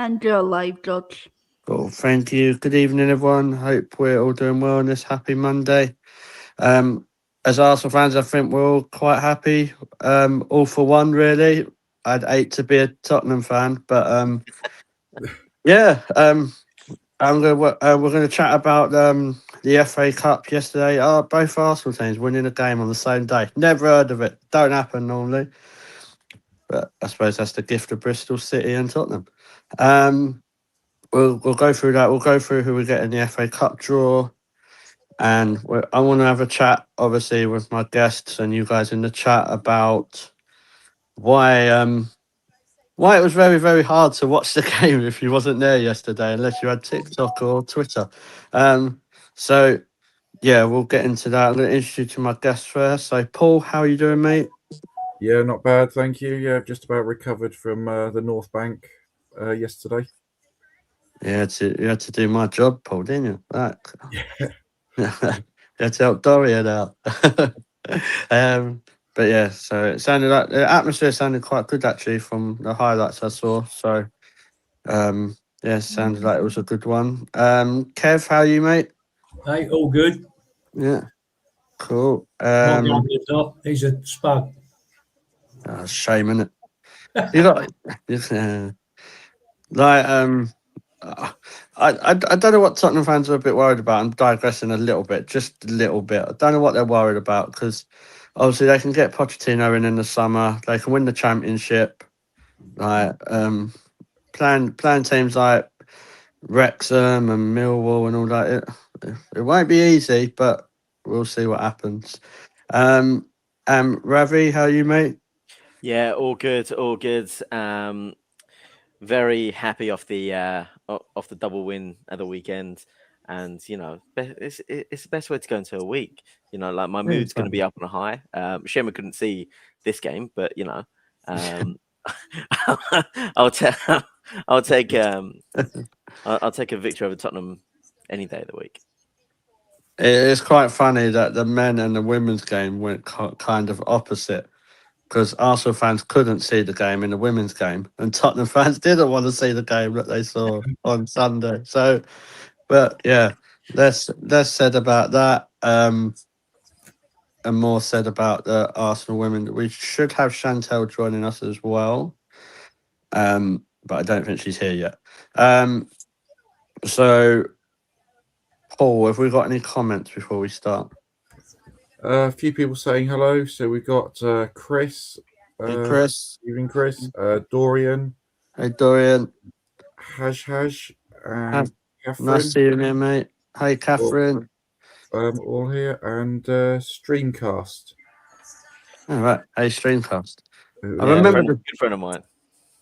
And you're live, George. Cool. Thank you. Good evening, everyone. Hope we're all doing well on this happy Monday. As Arsenal fans, I think we're all quite happy. All for one, really. I'd hate to be a Tottenham fan, but yeah. We're going to chat about the FA Cup yesterday. Both Arsenal teams winning a game on the same day. Never heard of it. Don't happen normally. But I suppose that's the gift of Bristol City and Tottenham. We'll go through that. We'll go through who we get in the FA Cup draw, and I want to have a chat, obviously, with my guests and you guys in the chat about why it was very, very hard to watch the game if you wasn't there yesterday, unless you had TikTok or Twitter. So yeah, we'll get into that. I'm going to introduce you to my guests first. So Paul, how are you doing, mate? Yeah, not bad, thank you. Yeah, just about recovered from the North Bank yesterday. Yeah, you had to do my job, Paul, didn't you? That. Yeah. You had to help Dorian out. But yeah, so it sounded like the atmosphere sounded quite good actually from the highlights I saw. So yeah, it sounded like it was a good one. Kev, how are you, mate? Hey, all good. Yeah, cool. Not going to top. He's a spud. Shame, innit? You got like I don't know what Tottenham fans are a bit worried about. I'm digressing a little bit, just a little bit. I don't know what they're worried about because obviously they can get Pochettino in the summer. They can win the championship. Like playing teams like Wrexham and Millwall and all that. It won't be easy, but we'll see what happens. Ravi, how are you, mate? Yeah, all good, all good. Very happy off the double win at the weekend, and you know, it's the best way to go into a week. You know, like my mood's going to be up on a high. Shame I couldn't see this game, but you know, I'll take I'll take a victory over Tottenham any day of the week. It's quite funny that the men and the women's game went kind of opposite because Arsenal fans couldn't see the game in the women's game and Tottenham fans didn't want to see the game that they saw on Sunday. So, but yeah, less said about that. And more said about the Arsenal women. We should have Chantel joining us as well. But I don't think she's here yet. So, Paul, have we got any comments before we start? A few people saying hello. So we've got Chris. Hey, Chris. Evening, Chris. Dorian. Hey, Dorian. Haj, and Catherine. Nice seeing you, mate. Hey, Catherine. All here, and Streamcast. All right. Hey, Streamcast. I remember good friend of mine.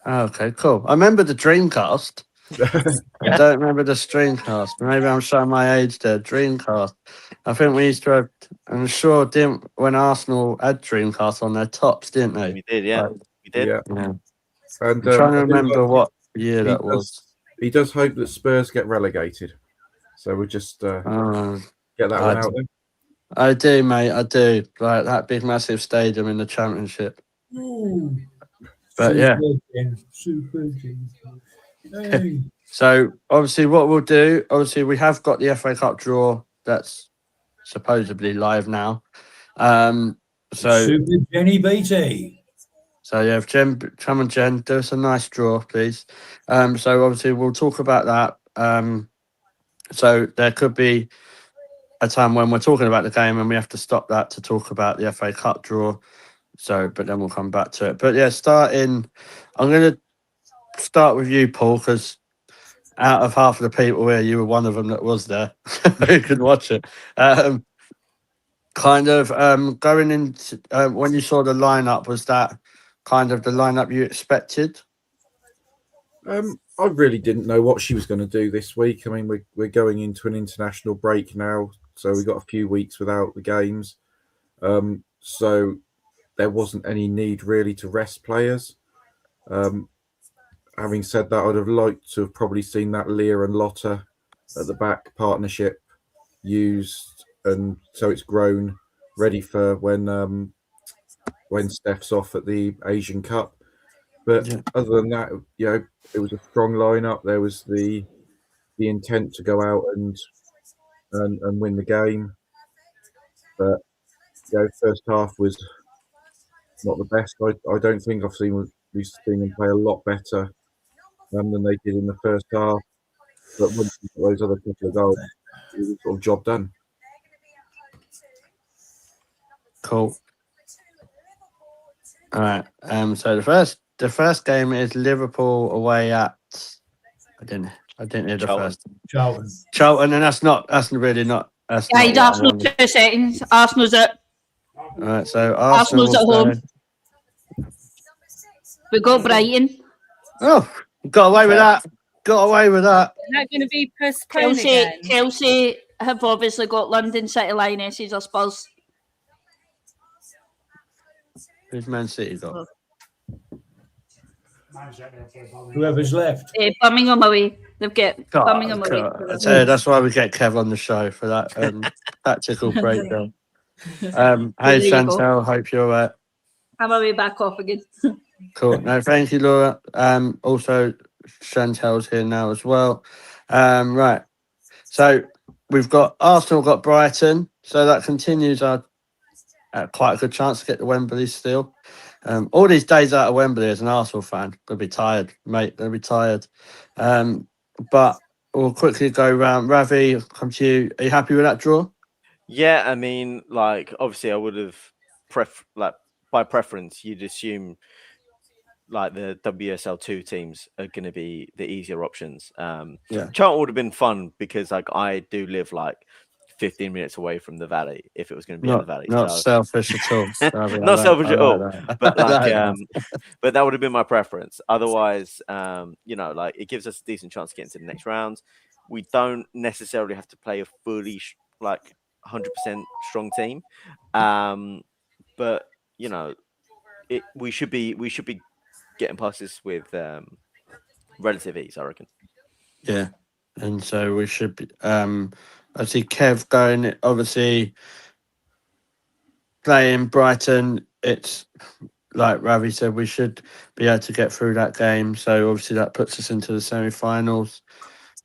Oh, okay, cool. I remember the Dreamcast. I don't remember the Streamcast. Maybe I'm showing my age there. Dreamcast. I think we used to have, I'm sure, didn't when Arsenal had Dreamcast on their tops, didn't they? We did, yeah. We did. Yeah. And, I'm trying to remember what year that was. He does hope that Spurs get relegated. So we'll just get that one out there. I do, mate. I do. Like that big, massive stadium in the Championship. Ooh. But yeah. Super. Hey. So obviously, what we'll do, we have got the FA Cup draw that's supposedly live now. So Super Jenny BT. So yeah, if Jen, come on, Jen, do us a nice draw, please. So obviously we'll talk about that. So there could be a time when we're talking about the game and we have to stop that to talk about the FA Cup draw. So, but then we'll come back to it. But yeah, I'm going to start with you, Paul, because out of half of the people here, you were one of them that was there who could watch it. Going into when you saw the lineup, was that kind of the lineup you expected? I really didn't know what she was going to do this week. I mean, we're going into an international break now, so we got a few weeks without the games. So there wasn't any need really to rest players. Having said that, I'd have liked to have probably seen that Leah and Lotta at the back partnership used, and so it's grown ready for when Steph's off at the Asian Cup. But Yeah. other than that, it was a strong lineup. There was the intent to go out and win the game. But first half was not the best. I don't think we've seen them play a lot better than they did in the first half. But once we got those other couple of goals, it was sort of job done. Cool. All right. So the first game is Liverpool away at. I didn't hear the Charlton. first. Charlton. And that's really not. That's Yeah, not he's what I Arsenal wanted. 2 seconds. Arsenal's at All right. So Arsenal's at home. Arsenal. We got Brighton. Oh, got away with Fair. that. Got away with that. Is that going to be postponed Chelsea, again? Chelsea have obviously got London City Lionesses or Spurs. Who's Man City got? Whoever's left. Birmingham away. They've got Birmingham away. I tell you, that's why we get Kev on the show for that tactical breakdown. Hey There you go. Chantal, hope you're all right. I'm away back off again. Cool. No, thank you, Laura. Also, Chantal's here now as well. Right. So we've got Arsenal, got Brighton. So that continues our quite a good chance to get to Wembley still. All these days out of Wembley as an Arsenal fan, gonna be tired, mate. Gonna be tired. But we'll quickly go round. Ravi, come to you. Are you happy with that draw? Yeah, I mean, like obviously, I would have by preference, you'd assume like the WSL2 teams are going to be the easier options. Yeah. Charlton would have been fun because like I do live like 15 minutes away from the Valley if it was going to be in the Valley. Not selfish at all. Ravi, Not selfish at all. That. But like, but that would have been my preference. Otherwise, like it gives us a decent chance to get into the next round. We don't necessarily have to play a fully 100% strong team, but we should be getting past this with relative ease, I reckon. Yeah, and so we should be. I see Kev going. Obviously, playing Brighton. It's like Ravi said, we should be able to get through that game. So obviously that puts us into the semi-finals.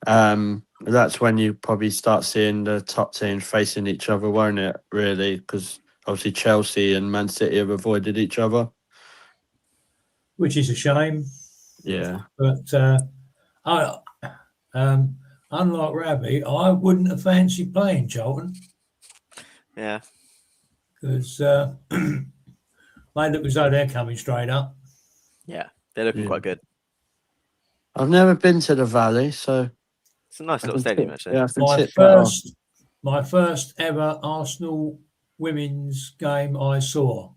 That's when you probably start seeing the top teams facing each other, won't it? Really, because obviously Chelsea and Man City have avoided each other, Which is a shame. Yeah, But unlike Ravi, I wouldn't have fancied playing Charlton. Yeah. Because they look as though they're coming straight up. Yeah, they're looking quite good. I've never been to the Valley, so it's a nice little stadium, actually. Yeah, my first ever Arsenal women's game I saw.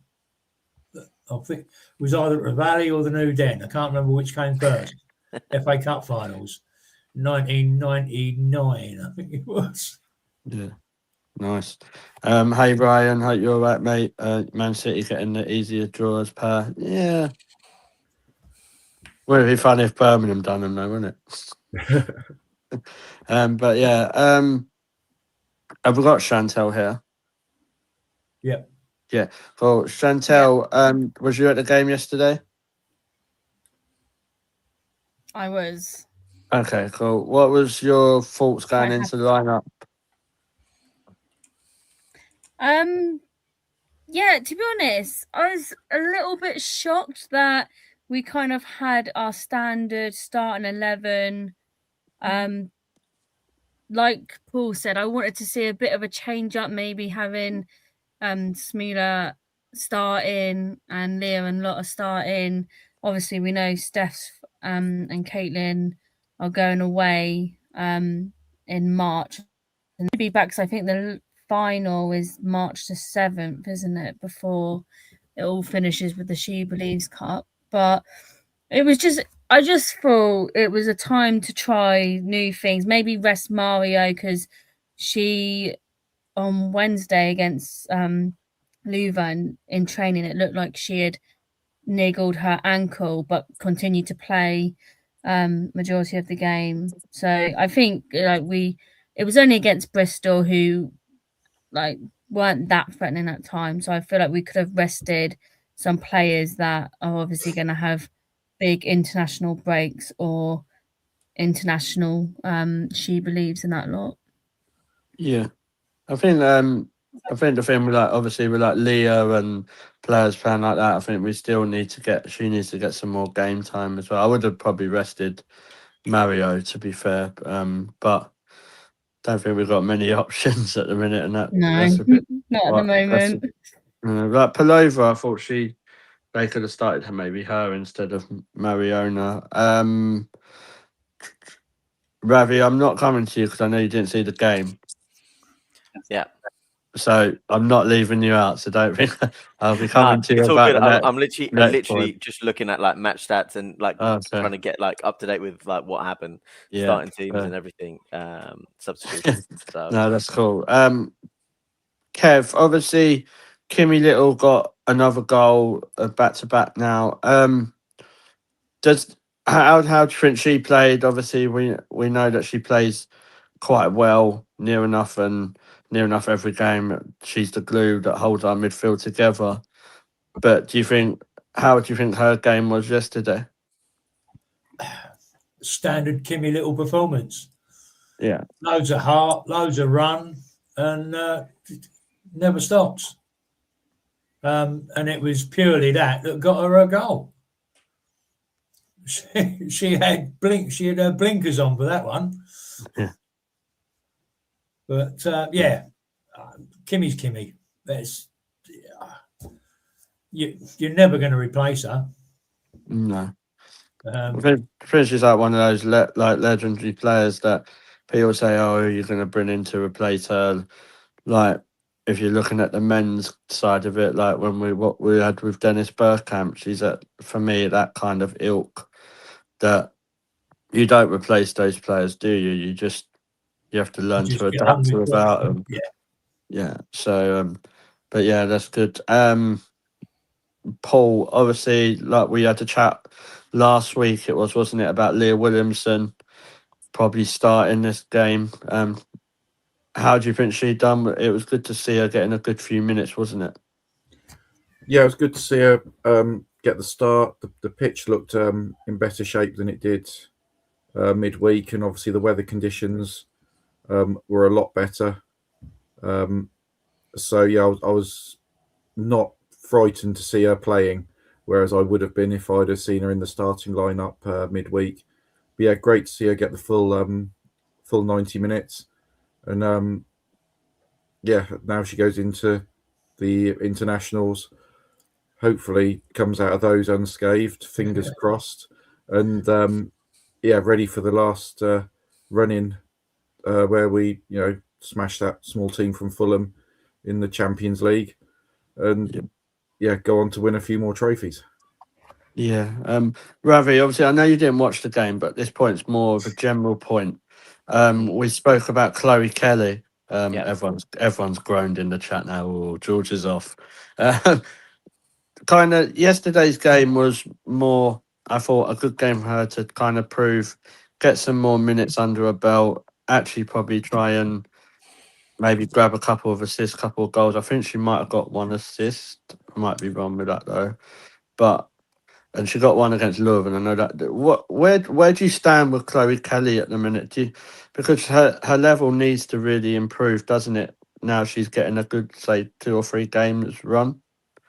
I think it was either the Valley or the New Den. I can't remember which came first. FA Cup finals, 1999, I think it was. Yeah, nice. Hey Ryan, hope you're all right, mate. Man City getting the easier draws per. Yeah. Would it be funny if Birmingham done them though, wouldn't it? But yeah, have we got Chantal here? Yeah. Yeah. Well, Chantal, was you at the game yesterday? I was. Okay, cool. What was your thoughts going into the lineup? Yeah, to be honest, I was a little bit shocked that we kind of had our standard starting 11. Like Paul said, I wanted to see a bit of a change up, maybe having Smeela starting and Leah and Lotta starting. Obviously, we know Steph and Caitlin are going away in March. And they'll be back, because I think the final is March the 7th, isn't it? Before it all finishes with the She Believes Cup. But it was just, I just thought it was a time to try new things. Maybe rest Mario, because she, on Wednesday against Louvain in training, it looked like she had niggled her ankle, but continued to play majority of the game. So I think it was only against Bristol, who weren't that threatening at times. So I feel like we could have rested some players that are obviously going to have big international breaks or international. She believes in that lot. Yeah, I think the thing with like obviously with like Leo and players playing like that, I think we still need to get she needs to get some more game time as well. I would have probably rested Mario to be fair, but don't think we've got many options at the minute, and No, that's a bit not at the moment. like Palova. I thought they could have started maybe her instead of Mariona. Ravi, I'm not coming to you because I know you didn't see the game. Yeah. So I'm not leaving you out. So don't think I'll be No, coming to you it's all about good. the I'm literally next point. just looking at like match stats and like Okay. trying to get like up to date with like what happened, Yeah, starting teams fair. and everything, substitutions. So No, that's cool. Kev, obviously, Kimmy Little got another goal back to back now. Does how do you think she played? Obviously, we know that she plays quite well, near enough every game. She's the glue that holds our midfield together. But how do you think her game was yesterday? Standard Kimmy Little performance. Yeah, Loads of heart, loads and never stops. And it was purely that got her a goal. She had her blinkers on for that one. Yeah. But Kimmy's Kimmy. That's you're never going to replace her. no. I think she's like one of those legendary players that people say, "Oh, you're going to bring in to replace her." Like if you're looking at the men's side of it, like what we had with Dennis Bergkamp, she's for me that kind of ilk that you don't replace those players, do you? You have to learn to get on adapt to with without them. them. Yeah. So, but yeah, that's good. Paul, obviously, like we had a chat last week, wasn't it, about Leah Williamson probably starting this game. How do you think she done? It was good to see her getting a good few minutes, wasn't it? Yeah, it was good to see her get the start. The pitch looked in better shape than it did midweek, and obviously the weather conditions were a lot better. So yeah, I was not frightened to see her playing, whereas I would have been if I'd have seen her in the starting lineup midweek. But yeah, great to see her get the full 90 minutes, and yeah, now she goes into the internationals. Hopefully, comes out of those unscathed. Fingers crossed, and yeah, ready for the last run-in where we smash that small team from Fulham in the Champions League, and yeah, go on to win a few more trophies. Yeah. Ravi, obviously, I know you didn't watch the game, but this point's more of a general point. We spoke about Chloe Kelly. Everyone's groaned in the chat now. Oh, George is off. Kind of yesterday's game was more, I thought, a good game for her to kind of get some more minutes under her belt. Actually, probably try and maybe grab a couple of assists, couple of goals. I think she might have got one assist. I might be wrong with that though, and she got one against Leuven. I know that. Where do you stand with Chloe Kelly at the minute? Because her level needs to really improve, doesn't it? Now she's getting a good, say, 2 or 3 games run.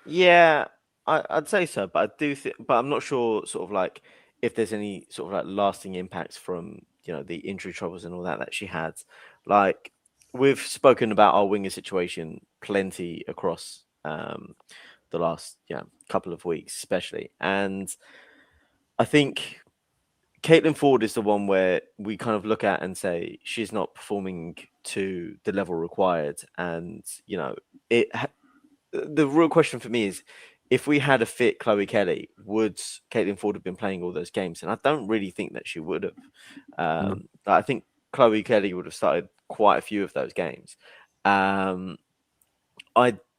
yeah, I'd say so, but I do think, but I'm not sure sort of like if there's any sort of like lasting impacts from the injury troubles and all that she had. Like we've spoken about our winger situation plenty across the last couple of weeks, especially, and I think Caitlin Ford is the one where we kind of look at and say she's not performing to the level required, and the real question for me is, if we had a fit Chloe Kelly, would Caitlin Ford have been playing all those games? And I don't really think that she would have. I think Chloe Kelly would have started quite a few of those games. I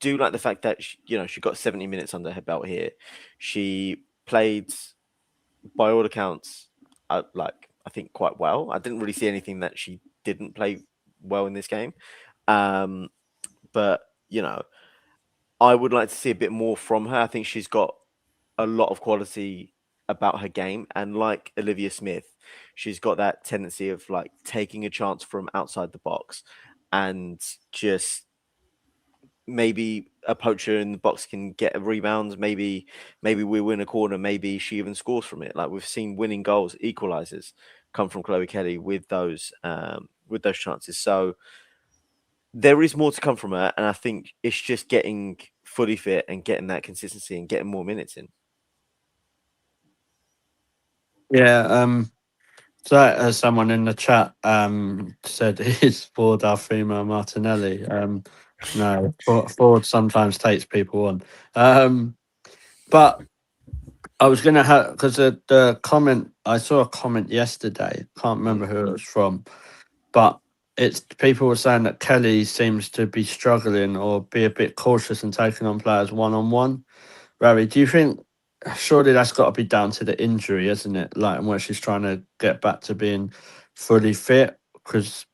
do like the fact that she got 70 minutes under her belt here. She played, by all accounts, I think quite well. I didn't really see anything that she didn't play well in this game. But I would like to see a bit more from her. I think she's got a lot of quality about her game, and like Olivia Smith, she's got that tendency of like taking a chance from outside the box, and just maybe a poacher in the box can get a rebound. Maybe we win a corner. Maybe she even scores from it. Like we've seen winning goals, equalizers, come from Chloe Kelly with those chances. So there is more to come from her, and I think it's just getting fully fit and getting that consistency and getting more minutes in. Yeah. So someone in the chat said is Ford our female Martinelli. No, Ford sometimes takes people on. But I was gonna have, because the comment, I saw a comment yesterday. Can't remember who it was from, but it's people were saying that Kelly seems to be struggling or be a bit cautious in taking on players one on one. Ravi, do you think? Surely that's got to be down to the injury, isn't it? Like, and where she's trying to get back to being fully fit, because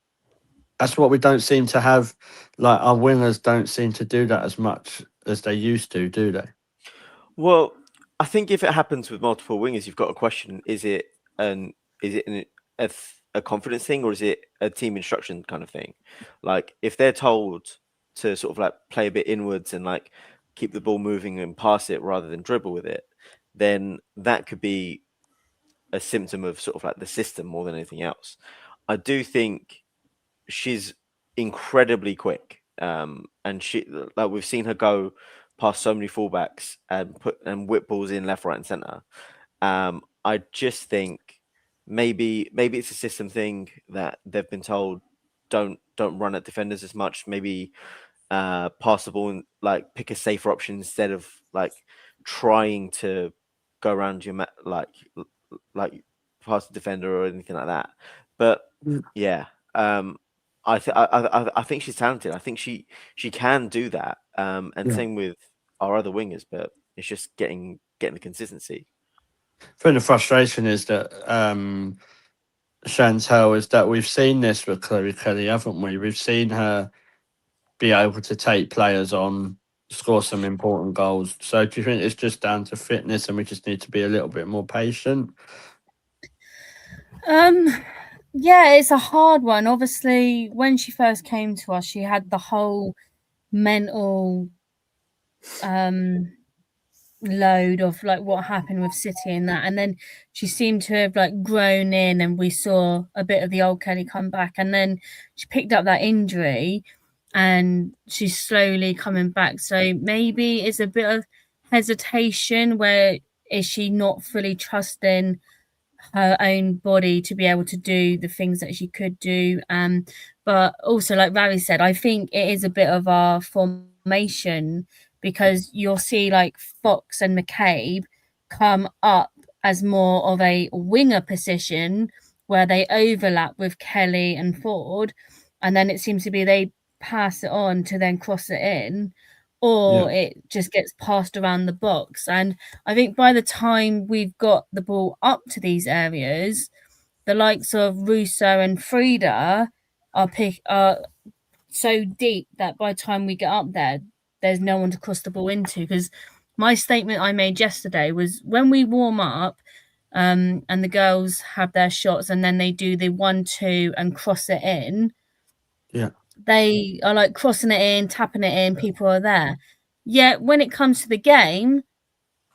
that's what we don't seem to have. Like, our wingers don't seem to do that as much as they used to, do they? Well, I think if it happens with multiple wingers, you've got to question: is it a confidence thing, or is it a team instruction kind of thing? Like, if they're told to sort of like play a bit inwards and like keep the ball moving and pass it rather than dribble with it, then that could be a symptom of sort of like the system more than anything else. I do think she's incredibly quick, and she, like, we've seen her go past so many fullbacks and whip balls in left, right, and center. I just think maybe it's a system thing that they've been told don't run at defenders as much. Maybe pass the ball and like pick a safer option instead of like trying to go around your like pass the defender or anything like that. But yeah, I think she's talented. I think she can do that. And Yeah. same with our other wingers, but it's just getting the consistency. I think the frustration is that Chantel, is that we've seen this with Chloe Kelly, haven't we? We've seen her be able to take players on, score some important goals. So do you think it's just down to fitness and we just need to be a little bit more patient? Yeah, it's a hard one. Obviously, when she first came to us, she had the whole mental load of like what happened with City and that, and then she seemed to have like grown in, and we saw a bit of the old Kelly come back, and then she picked up that injury and she's slowly coming back. So maybe it's a bit of hesitation. Where is she not fully trusting her own body to be able to do the things that she could do? But also, like Ravi said, I think it is a bit of our formation, because you'll see like Fox and McCabe come up as more of a winger position where they overlap with Kelly and Ford, and then it seems to be they pass it on to then cross it in, or it just gets passed around the box. And I think by the time we've got the ball up to these areas, the likes of Russo and Frida are so deep that by the time we get up there, there's no one to cross the ball into. Because my statement I made yesterday was, when we warm up and the girls have their shots and then they do the 1-2 and cross it in, they are like crossing it in, tapping it in, people are there. Yet when it comes to the game,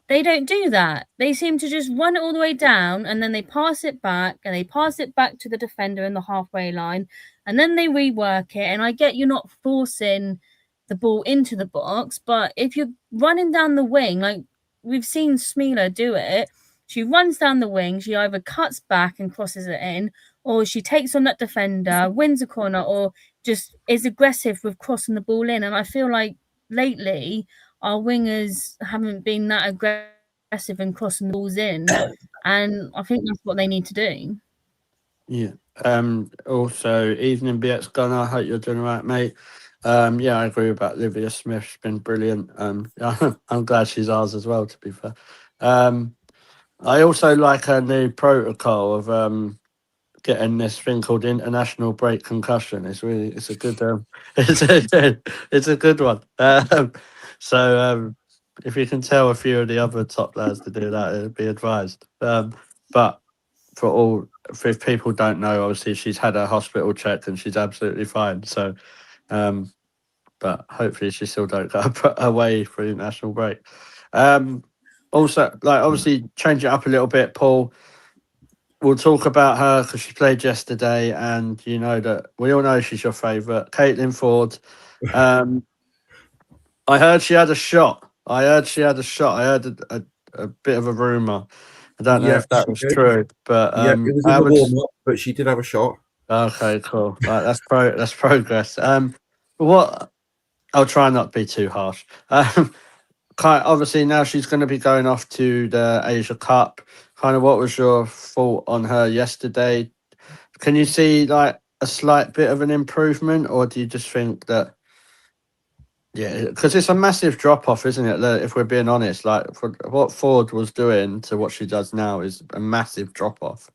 they don't do that. They seem to just run it all the way down, and then they pass it back, and they pass it back to the defender in the halfway line, and then they rework it. And I get you're not forcing the ball into the box, but if you're running down the wing, like we've seen Smeela do it, she runs down the wing, she either cuts back and crosses it in, or she takes on that defender, wins a corner, or just is aggressive with crossing the ball in. And I feel like lately our wingers haven't been that aggressive in crossing the balls in, and I think that's what they need to do. Yeah. Also, evening BX Gunner, I hope you're doing all right, mate. Yeah, I agree about Olivia Smith. She's been brilliant. I'm glad she's ours as well, to be fair. I also like her new protocol of getting this thing called international break concussion. It's a good it's a good one. if you can tell a few of the other top players to do that, it'd be advised. But if people don't know, obviously she's had her hospital check and she's absolutely fine. So, but hopefully she still don't go away for international break. Also, like obviously change it up a little bit, Paul. We'll talk about her because she played yesterday, and you know that we all know she's your favourite, Caitlin Ford. I heard she had a shot. I heard a bit of a rumour. I don't know Yeah, if that she was did. true, but Yeah, it was in the warm up, but she did have a shot. Okay, cool. Right, that's progress. What I'll try not to be too harsh. Obviously now she's going to be going off to the Asia Cup. Kind of, what was your thought on her yesterday? Can you see like a slight bit of an improvement, or do you just think that? Yeah, because it's a massive drop off, isn't it? If we're being honest, like for what Ford was doing to what she does now is a massive drop off.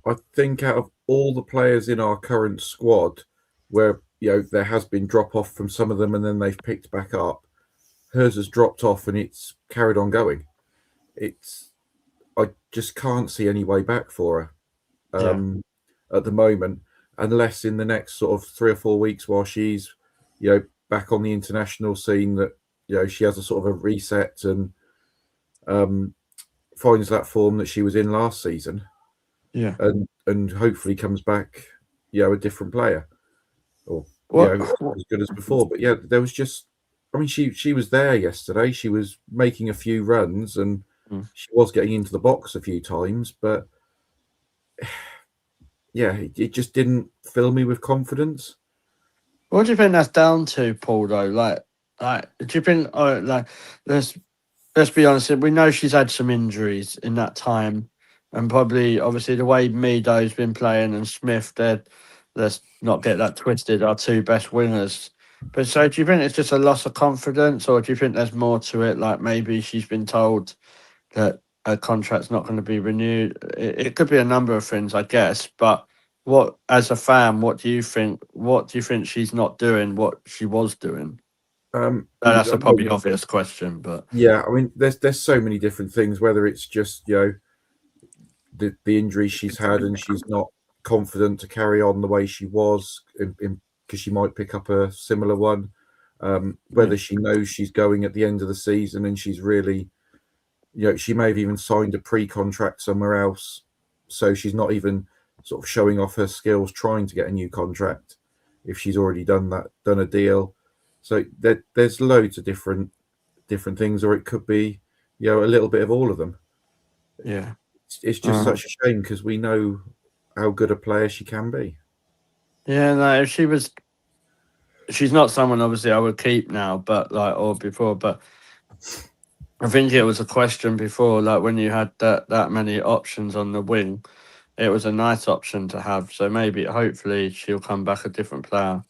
I think out of all the players in our current squad, where there has been drop off from some of them and then they've picked back up, hers has dropped off and it's carried on going. I just can't see any way back for her at the moment, unless in the next sort of 3 or 4 weeks while she's back on the international scene, that she has a sort of a reset and finds that form that she was in last season. Yeah. And hopefully comes back, a different player, or as good as before. But there was just, I mean, she was there yesterday. She was making a few runs and she was getting into the box a few times, but it just didn't fill me with confidence. What do you think that's down to, Paul? Though, like, do you think? Let's be honest. We know she's had some injuries in that time, and probably, obviously, the way Meadows been playing and Smith, let's not get that twisted, our two best wingers. But so, do you think it's just a loss of confidence, or do you think there's more to it? Like maybe she's been told that her contract's not going to be renewed. It could be a number of things, I guess. But as a fan, what do you think? What do you think she's not doing? What she was doing? That's a probably obvious question, but I mean, there's so many different things. Whether it's just the injuries she's had and she's not confident to carry on the way she was, because she might pick up a similar one. Whether she knows she's going at the end of the season and she's really, she may have even signed a pre-contract somewhere else, so she's not even sort of showing off her skills trying to get a new contract if she's already done a deal. So there's loads of different things, or it could be a little bit of all of them. Yeah, it's just such a shame because we know how good a player she can be. Yeah, no, if she's not someone obviously I would keep now, but or before, but I think it was a question before, like when you had that many options on the wing, it was a nice option to have. So hopefully she'll come back a different player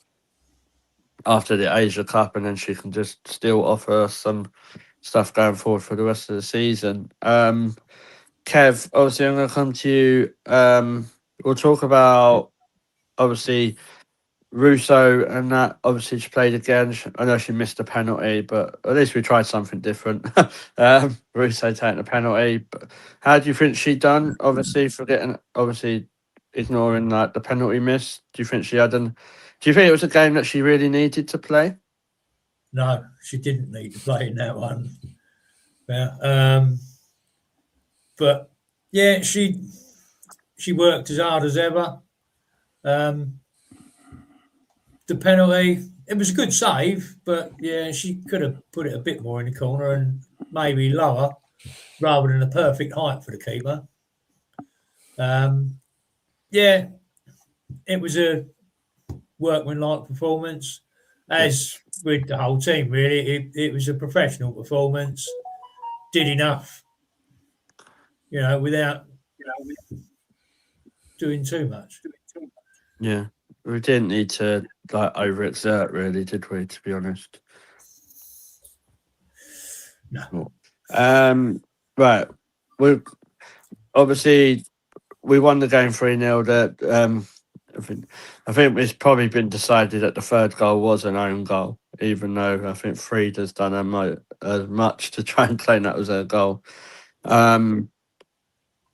after the Asia Cup, and then she can just still offer us some stuff going forward for the rest of the season. Kev, obviously I'm going to come to you. We'll talk about obviously Russo and that. Obviously she played again. I know she missed a penalty, but at least we tried something different. Russo taking a penalty. But how do you think she done? Obviously ignoring the penalty miss. Do you think do you think it was a game that she really needed to play? No, she didn't need to play in that one. Yeah, but yeah, she worked as hard as ever. The penalty, it was a good save, but yeah, she could have put it a bit more in the corner and maybe lower, rather than a perfect height for the keeper. Yeah, it was a workmanlike performance, as with the whole team. Really, it was a professional performance. Did enough, without doing too much. Yeah, we didn't need to overexert, really, did we? To be honest. No. Right. We won the game 3-0. That I think it's probably been decided that the third goal was an own goal. even though I think Frieda's done as much to try and claim that was her goal.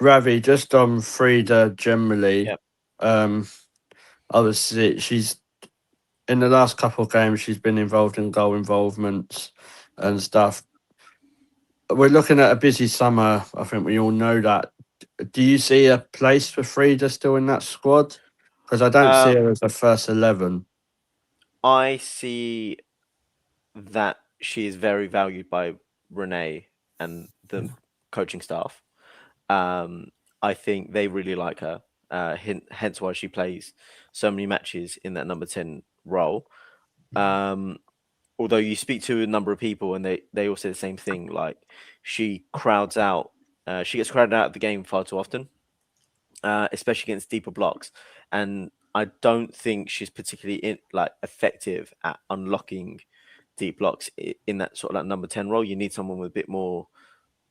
Ravi, just on Frieda generally, Yep. obviously she's in the last couple of games she's been involved in goal involvements and stuff. We're looking at a busy summer. I think we all know that. Do you see a place for Frieda still in that squad? Because I don't see her as a first 11. I see that she is very valued by Renee and the coaching staff. I think they really like her. Hence why she plays so many matches in that number 10 role. Although you speak to a number of people and they all say the same thing, like she crowds out, she gets crowded out of the game far too often, especially against deeper blocks. And I don't think she's particularly effective at unlocking deep blocks in that sort of like number 10 role. You need someone with a bit more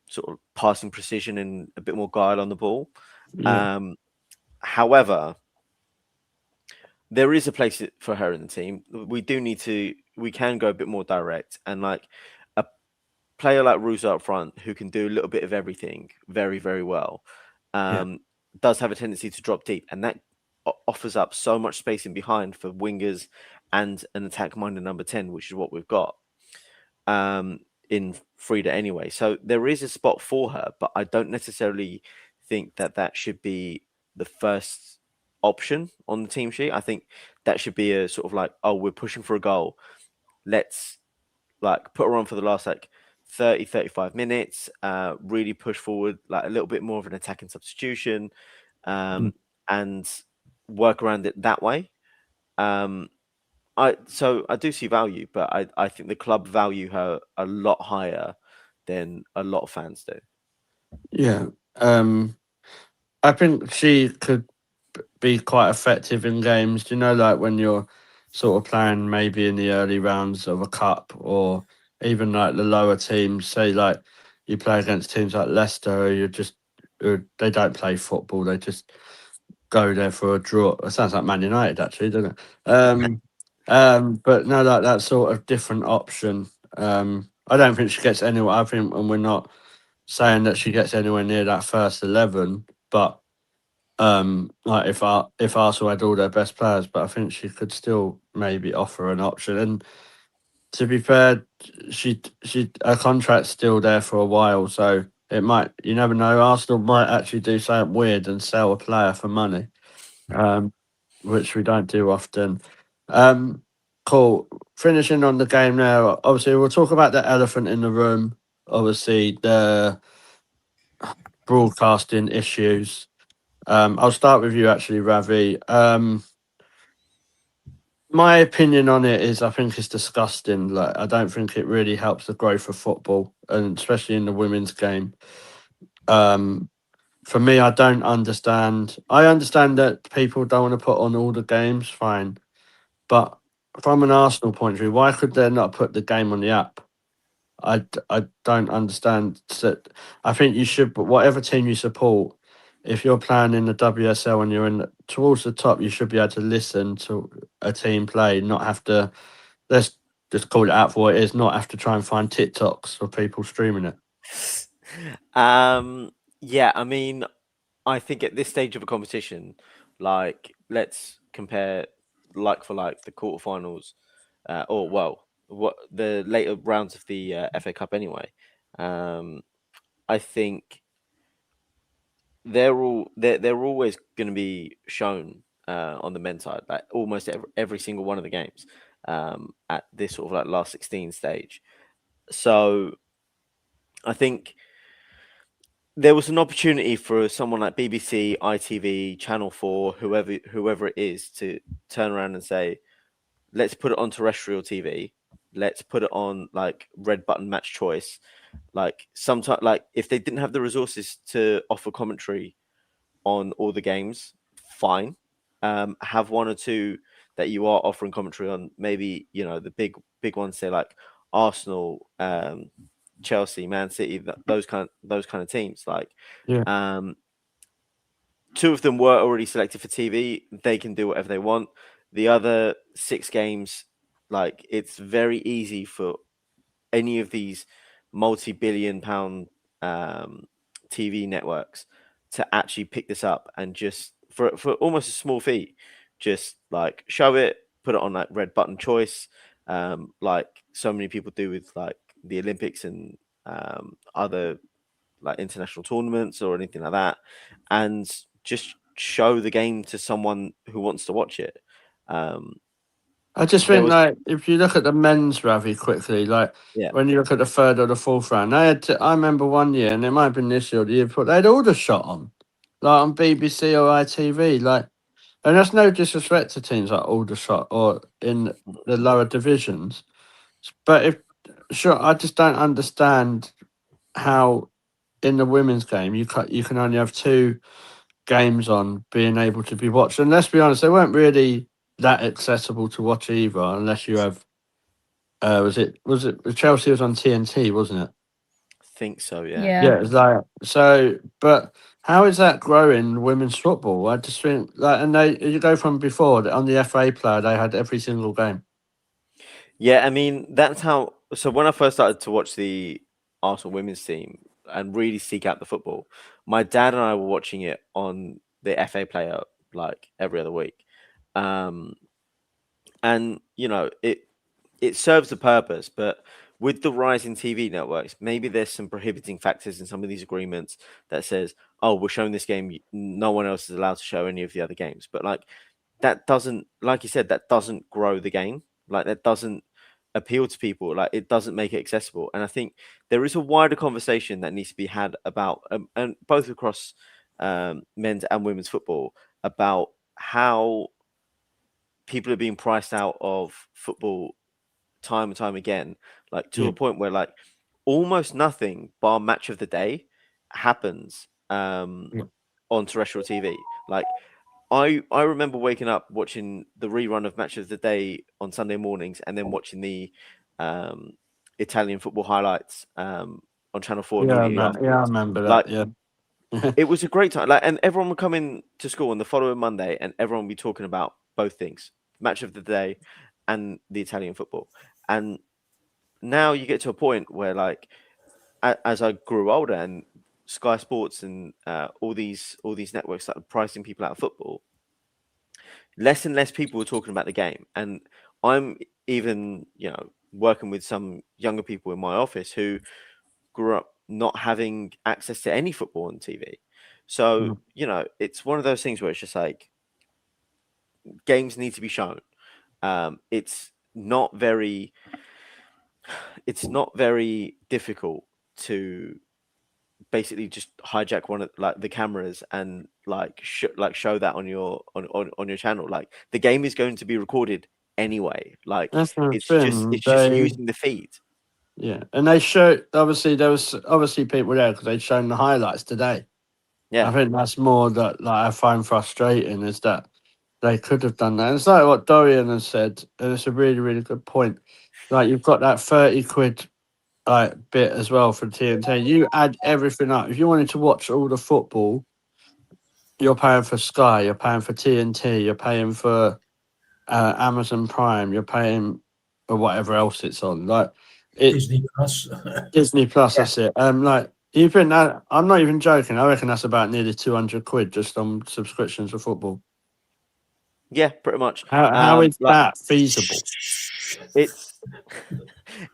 sort of passing precision and a bit more guile on the ball. Yeah. However, there is a place for her in the team. We can go a bit more direct, and like a player like Rusa up front who can do a little bit of everything very, very well, does have a tendency to drop deep, and that offers up so much space in behind for wingers and an attack-minded number 10, which is what we've got in Frieda anyway. So there is a spot for her, but I don't necessarily think that should be the first option on the team sheet. I think that should be a sort of like, oh, we're pushing for a goal. Let's like put her on for the last like 30, 35 minutes, really push forward, like a little bit more of an attacking substitution, and work around it that way. I do see value, but I think the club value her a lot higher than a lot of fans do. Yeah. I think she could be quite effective in games. You know, like when you're sort of playing maybe in the early rounds of a cup or even like the lower teams, say like you play against teams like Leicester, or they don't play football, they just go there for a draw. It sounds like Man United actually, doesn't it? But no, like that sort of different option. I don't think she gets anywhere. I think, and we're not saying that she gets anywhere near that first 11, but like if Arsenal had all their best players, but I think she could still maybe offer an option. And to be fair, her contract's still there for a while, so it might, you never know, Arsenal might actually do something weird and sell a player for money, which we don't do often. Cool. Finishing on the game now. Obviously, we'll talk about the elephant in the room. Obviously, the broadcasting issues. I'll start with you, actually, Ravi. My opinion on it is I think it's disgusting. Like, I don't think it really helps the growth of football, and especially in the women's game. For me, I don't understand. I understand that people don't want to put on all the games, fine. But from an Arsenal point of view, why could they not put the game on the app? I don't understand. I think you should, but whatever team you support, if you're playing in the WSL and you're towards the top, you should be able to listen to a team play, not have to, let's just call it out for what it is, not have to try and find TikToks of people streaming it. Yeah, I mean, I think at this stage of a competition, like let's compare like for like the quarterfinals, what the later rounds of the FA Cup anyway. I think they're always going to be shown on the men's side, like almost every single one of the games at this sort of like last 16 stage. So I think there was an opportunity for someone like BBC, ITV, Channel 4, whoever it is, to turn around and say, let's put it on terrestrial TV. Let's put it on like red button match choice. Like sometimes, like if they didn't have the resources to offer commentary on all the games, fine. Have one or two that you are offering commentary on. Maybe the big ones, say like Arsenal, Chelsea, Man City, those kind of teams. Like, two of them were already selected for TV. They can do whatever they want. The other 6 games, like it's very easy for any of these multi-billion-pound TV networks to actually pick this up and just for almost a small fee, just like show it, put it on like red button choice, like so many people do with like the Olympics and other like international tournaments or anything like that, and just show the game to someone who wants to watch it. I just There think, was like, if you look at the men's Ravi quickly, like, yeah. when you look at the third or the fourth round, they had I remember one year, and it might have been this year or the year before, they had all the shot on, like on BBC or ITV, like, and that's no disrespect to teams like Aldershot or in the lower divisions, but if sure, I just don't understand how in the women's game you can only have two games on being able to be watched, and let's be honest, they weren't really that accessible to watch either, unless you have. Was it Chelsea was on TNT, wasn't it? Think so, yeah. Yeah. Yeah, it's like so. But how is that growing women's football? I just think like, and you go from before on the FA player, they had every single game. Yeah, I mean, that's how. So when I first started to watch the Arsenal women's team and really seek out the football, my dad and I were watching it on the FA player like every other week. And you know, it serves a purpose, but with the rising TV networks, maybe there's some prohibiting factors in some of these agreements that says, "Oh, we're showing this game. No one else is allowed to show any of the other games." But like that doesn't, like you said, that doesn't grow the game. Like that doesn't appeal to people. Like it doesn't make it accessible. And I think there is a wider conversation that needs to be had about, and both across men's and women's football, about how people are being priced out of football time and time again, like to Yeah. a point where like almost nothing bar match of the day happens Yeah. on terrestrial TV. Like I remember waking up watching the rerun of Match of the Day on Sunday mornings and then watching the um, Italian football highlights on Channel 4 immediately I afterwards. remember Like that. Yeah, it was a great time. Like, and everyone would come in to school on the following Monday, and everyone would be talking about both things: Match of the Day and the Italian football. And now you get to a point where, like, as I grew older, and Sky Sports and all these networks started pricing people out of football, less and less people were talking about the game. And I'm even, you know, working with some younger people in my office who grew up not having access to any football on TV. So, you know, it's one of those things where it's just like games need to be shown. It's not very difficult to basically just hijack one of like the cameras and like show that on your channel. Like the game is going to be recorded anyway. Like that's the it's thing. just using the feed. Yeah, and they showed obviously there was obviously people there because they'd shown the highlights today. I Yeah. think that's more that like I find frustrating is that they could have done that. And it's like what Dorian has said, and it's a really, really good point. Like you've got that 30 quid like bit as well for TNT. You add everything up. If you wanted to watch all the football, you're paying for Sky, you're paying for TNT, you're paying for Amazon Prime, you're paying for whatever else it's on. Like it Disney Plus. Disney Plus, Yeah. that's it. Like you think that I'm not even joking. I reckon that's about nearly 200 quid just on subscriptions for football. Yeah, pretty much. How is Like that feasible? it's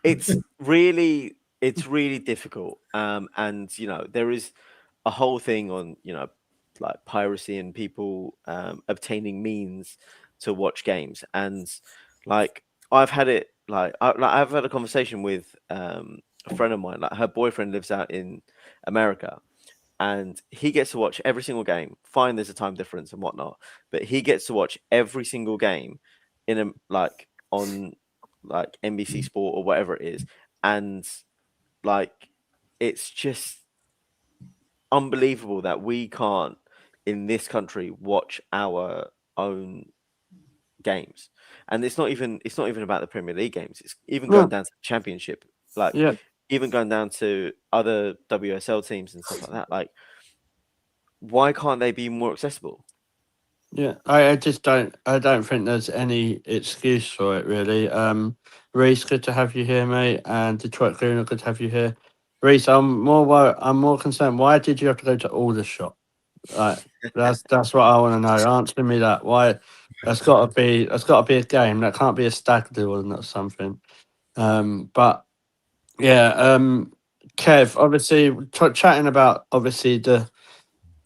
it's really difficult. And you know, there is a whole thing on, you know, like piracy and people obtaining means to watch games. And like I've had it I've had a conversation with a friend of mine. Like her boyfriend lives out in America, and he gets to watch every single game. Fine, there's a time difference and whatnot, but he gets to watch every single game in a like on like NBC Sport or whatever it is, and like it's just unbelievable that we can't in this country watch our own games. And it's not even about the Premier League games. It's even going No, down to the Championship, like yeah, even going down to other WSL teams and stuff like that. Like, why can't they be more accessible? Yeah, I just don't. I don't think there's any excuse for it really. Reese, good to have you here, mate, and Detroit Cleaner, good to have you here. Reese, I'm more concerned. Why did you have to go to Aldershot? Like that's what I want to know. Answer me that. Why? That's got to be a game. That can't be a stag do or something. But yeah. Kev, obviously, chatting about obviously the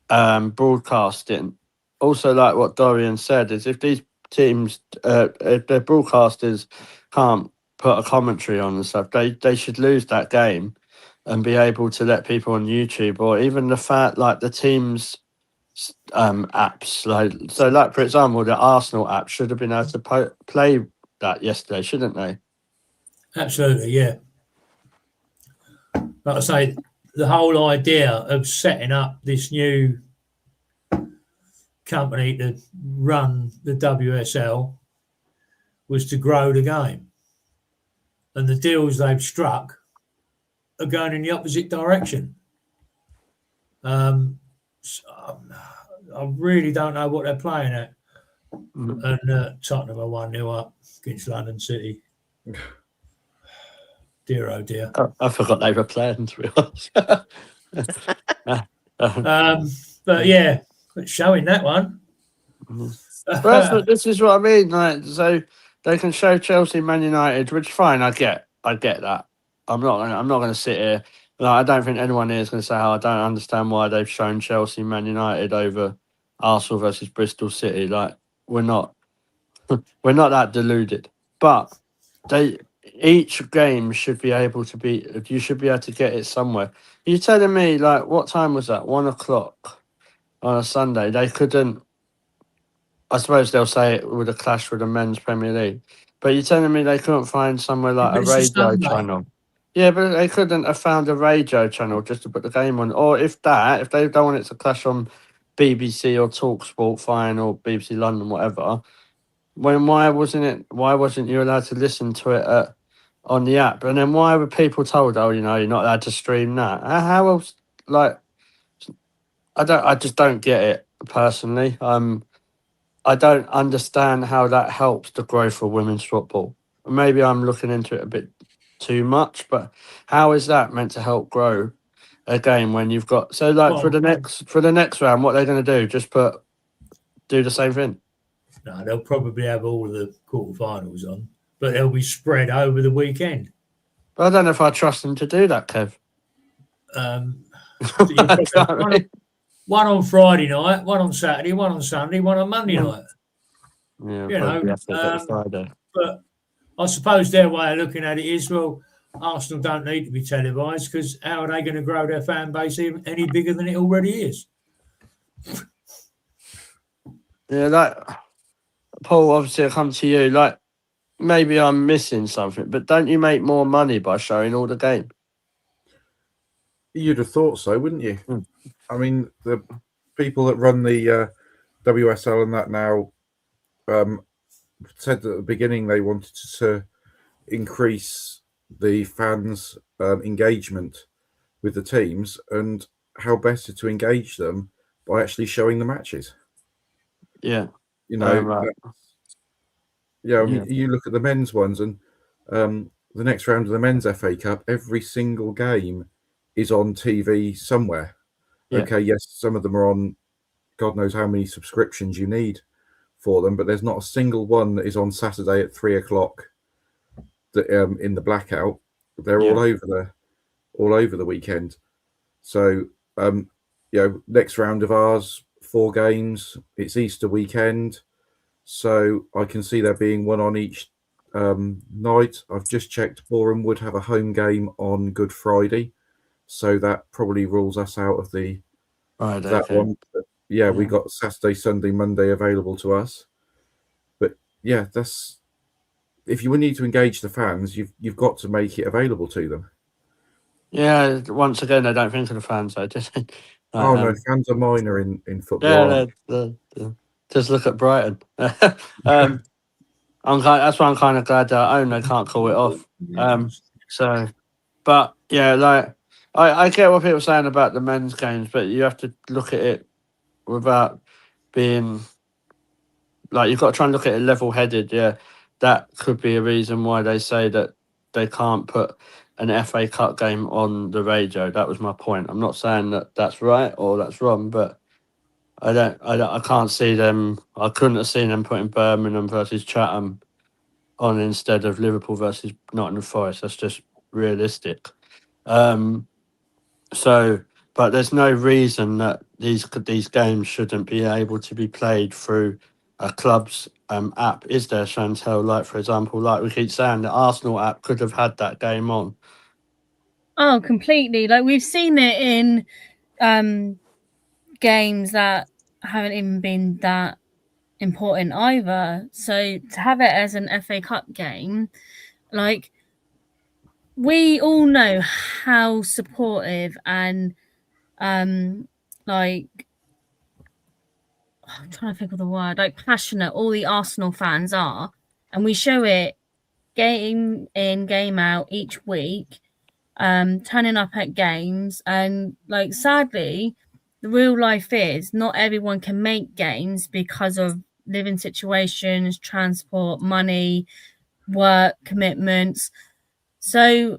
broadcasting. Also, like what Dorian said, is if these teams, if the broadcasters can't put a commentary on and stuff, they should lose that game and be able to let people on YouTube or even the fact like the teams apps like for example the Arsenal app should have been able to play that yesterday, shouldn't they? Absolutely, yeah. Like I say, the whole idea of setting up this new company to run the WSL was to grow the game. And the deals they've struck are going in the opposite direction. So, I really don't know what they're playing at. And Tottenham are 1-0 up against London City. Dear, oh dear. I forgot they were playing, to be honest. But yeah, it's showing that one. But this is what I mean. Like, so they can show Chelsea, Man United, which fine. I get that. I'm not going to sit here. Like, I don't think anyone here is going to say, "Oh, I don't understand why they've shown Chelsea, Man United over Arsenal versus Bristol City." Like, we're not that deluded. But each game should be able to be. You should be able to get it somewhere. You're telling me, like, what time was that? 1 o'clock on a Sunday. They couldn't. I suppose they'll say it would have clashed with the men's Premier League. But you're telling me they couldn't find somewhere like a It's a radio Sunday. channel? Yeah, but they couldn't have found a radio channel just to put the game on. Or if they don't want it to clash on BBC or TalkSport, fine, or BBC London, whatever. Why wasn't you allowed to listen to it on the app? And then why were people told, oh, you're not allowed to stream that? How else? Like, I just don't get it personally. I don't understand how that helps the growth of women's football. Maybe I'm looking into it a bit too much, but how is that meant to help grow a game when you've got for the next round, what they're going to do? Just do the same thing? No, they'll probably have all of the quarterfinals on, but they'll be spread over the weekend. But I don't know if I trust them to do that, Kev. One on Friday night, one on Saturday, one on Sunday, one on Monday night. Yeah, Friday. But I suppose their way of looking at it is, well, Arsenal don't need to be televised because how are they going to grow their fan base any bigger than it already is? Yeah, Paul, obviously I come to you, like, maybe I'm missing something, but don't you make more money by showing all the game? You'd have thought so, wouldn't you? I mean, the people that run the WSL and that now said at the beginning they wanted to increase the fans' engagement with the teams, and how better to engage them by actually showing the matches. Yeah. Right. I mean, you look at the men's ones, and the next round of the men's FA Cup, every single game is on TV somewhere. Yeah. Okay, yes, some of them are on God knows how many subscriptions you need for them, but there's not a single one that is on Saturday at 3 o'clock in the blackout. They're all over the weekend. So next round of ours, 4 games. It's Easter weekend, so I can see there being one on each night. I've just checked. Boreham would have a home game on Good Friday, so that probably rules us out of that one. But yeah, we got Saturday, Sunday, Monday available to us. But yeah, that's if you need to engage the fans, you've got to make it available to them. Yeah, once again, I don't think of the fans. I just no, fans are minor in football. Yeah, just look at Brighton. That's why I'm kind of glad that Owner can't call it off. But yeah, like I get what people are saying about the men's games, but you have to look at it without being like you've got to try and look at it level-headed. Yeah, that could be a reason why they say that they can't put an FA Cup game on the radio. That was my point. I'm not saying that that's right or that's wrong, but I can't see them. I couldn't have seen them putting Birmingham versus Chatham on instead of Liverpool versus Nottingham Forest. That's just realistic. So, but there's no reason that these games shouldn't be able to be played through a club's app, is there, Chantel? Like, for example, like we keep saying, the Arsenal app could have had that game on. Oh, completely. Like we've seen it in games that haven't even been that important either. So to have it as an FA Cup game, like we all know how supportive and like I'm trying to think of the word, like passionate all the Arsenal fans are, and we show it game in, game out each week, turning up at games, and like sadly, the real life is not everyone can make games because of living situations, transport, money, work commitments. So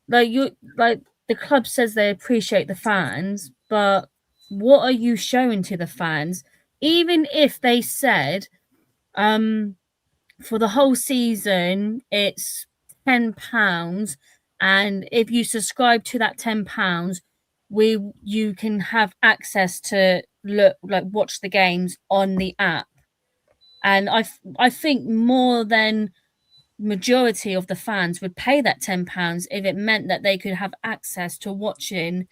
like the club says they appreciate the fans, but what are you showing to the fans? Even if they said for the whole season it's £10, and if you subscribe to that £10, you can have access to watch the games on the app. And I think more than majority of the fans would pay that £10 if it meant that they could have access to watching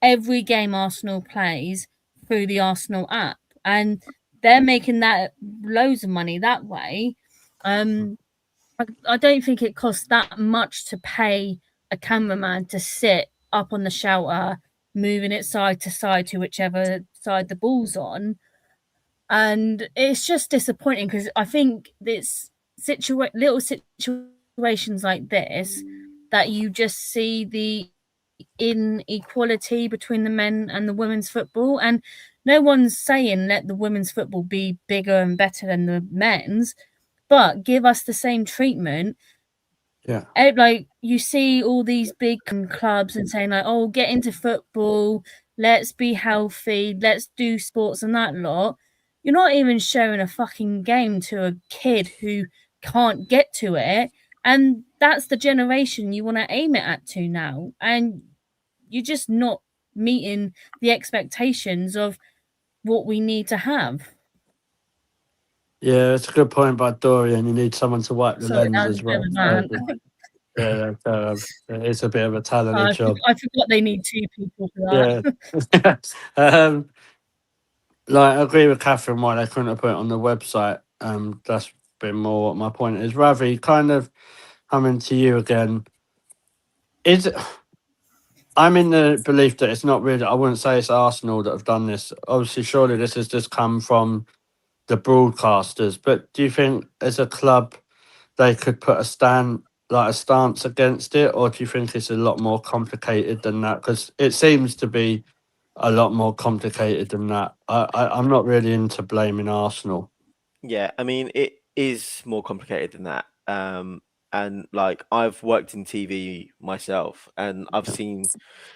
every game Arsenal plays through the Arsenal app. And they're making that loads of money that way. I don't think it costs that much to pay a cameraman to sit up on the shelter, moving it side to side to whichever side the ball's on. And it's just disappointing because I think it's little situations like this that you just see the inequality between the men and the women's football. And no one's saying let the women's football be bigger and better than the men's, but give us the same treatment. Yeah. Like you see all these big clubs and saying like, oh, get into football, let's be healthy, let's do sports and that lot. You're not even showing a fucking game to a kid who can't get to it. And that's the generation you want to aim it at to now. And you're just not meeting the expectations of what we need to have. Yeah, it's a good point by Dorian. You need someone to wipe the Sorry, lens that was as a bit of well. a rant. It's a bit of a talented job. I forgot they need two people for that. Yeah. Like I agree with Catherine why they couldn't have put it on the website. That's been more what my point is. Ravi, kind of coming to you again. I'm in the belief that it's not really. I wouldn't say it's Arsenal that have done this. Obviously, surely this has just come from the broadcasters. But do you think as a club they could put a stance against it, or do you think it's a lot more complicated than that? Because it seems to be a lot more complicated than that. I'm not really into blaming Arsenal. Yeah, I mean, it is more complicated than that. And like I've worked in TV myself, and I've seen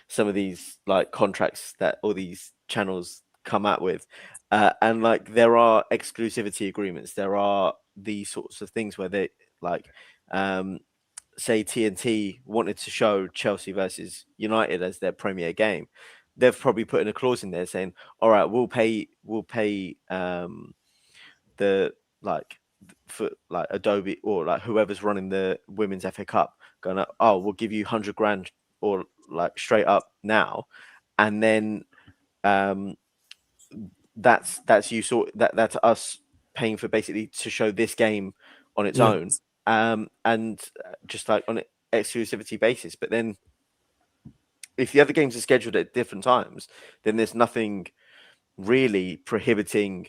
some of these like contracts that all these channels come out with, and like there are exclusivity agreements. There are these sorts of things where they like, say TNT wanted to show Chelsea versus United as their premier game. They've probably put in a clause in there saying, "All right, we'll pay the like for like Adobe or like whoever's running the women's FA Cup going, oh, we'll give you 100 grand or like straight up now," and then that's you sort that's us paying for basically to show this game on its own, and just like on an exclusivity basis. But then if the other games are scheduled at different times, then there's nothing really prohibiting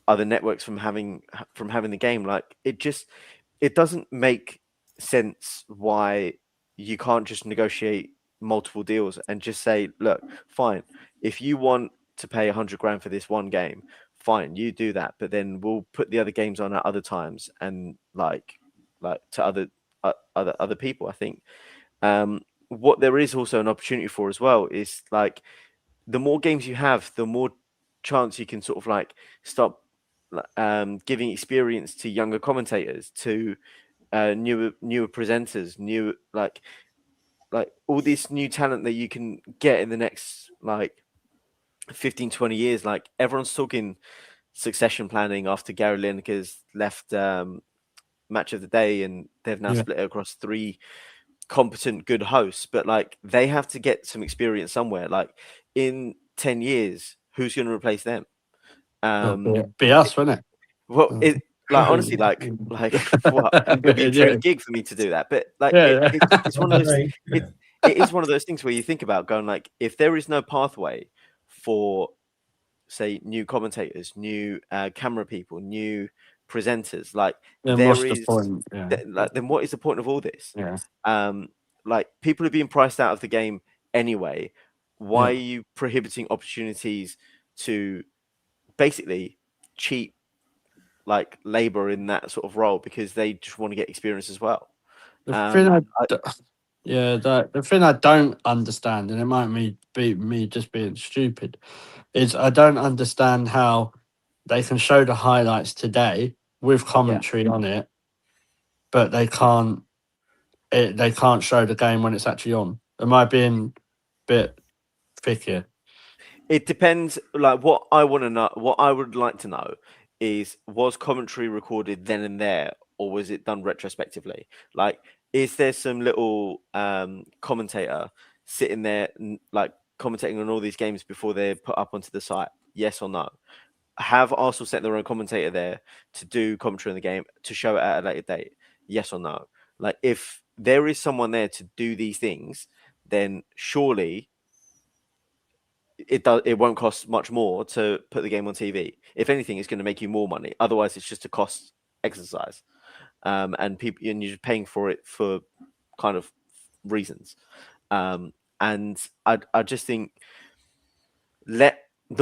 other networks from having the game. Like it doesn't make sense why you can't just negotiate multiple deals and just say, look, fine, if you want to pay 100 grand for this one game, fine, you do that, but then we'll put the other games on at other times and like to other people. I think what there is also an opportunity for as well is like the more games you have, the more chance you can sort of like stop giving experience to younger commentators, to newer presenters, new like all this new talent that you can get in the next like 15, 20 years. Like everyone's talking succession planning after Gary Lineker's left Match of the Day, and they've now split it across 3 competent, good hosts. But like they have to get some experience somewhere. Like in 10 years, who's going to replace them? Be us, wouldn't it? Well, it like honestly, like what? It'd be a dream gig for me to do that. But like, it's one of those. It is one of those things where you think about going like, if there is no pathway for, say, new commentators, new camera people, new presenters, like Then there what's the is, point? then what is the point of all this? Yeah. Like people are being priced out of the game anyway. Why are you prohibiting opportunities to basically cheat like labor in that sort of role because they just want to get experience as well? The thing I don't understand, and it might be me just being stupid, is I don't understand how they can show the highlights today with commentary on it, but they can't show the game when it's actually on. Am I being a bit thick here? It depends. Like what I want to know, what I would like to know is, was commentary recorded then and there, or was it done retrospectively? Like, is there some little commentator sitting there like commentating on all these games before they're put up onto the site? Yes or no? Have Arsenal set their own commentator there to do commentary on the game to show it at a later date? Yes or no? Like, if there is someone there to do these things, then surely it won't cost much more to put the game on TV. If anything, it's going to make you more money. Otherwise, it's just a cost exercise, and you're just paying for it for kind of reasons. And I just think the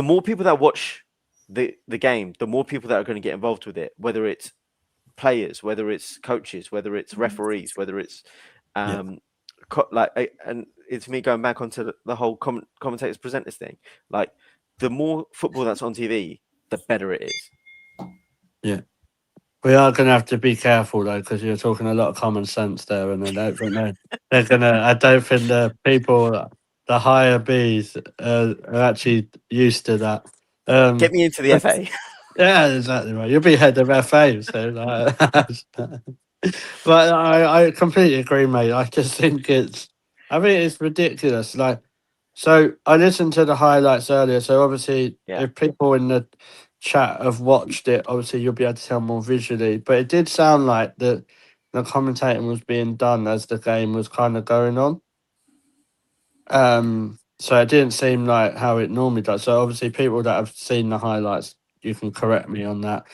more people that watch the game, the more people that are going to get involved with it, whether it's players, whether it's coaches, whether it's referees, whether it's and it's me going back onto the whole commentators presenters thing. Like, the more football that's on TV, the better it is. Yeah, we are going to have to be careful though, because you're talking a lot of common sense there, and I don't think they're gonna. I don't think the people, the higher Bs, are actually used to that. Get me into the FA. Yeah, exactly right. You'll be head of FA, so like, but I completely agree, mate. I just think it's ridiculous. Like, so I listened to the highlights earlier. So obviously, if people in the chat have watched it, obviously you'll be able to tell more visually. But it did sound like the commentating was being done as the game was kind of going on. So it didn't seem like how it normally does. So obviously, people that have seen the highlights, you can correct me on that,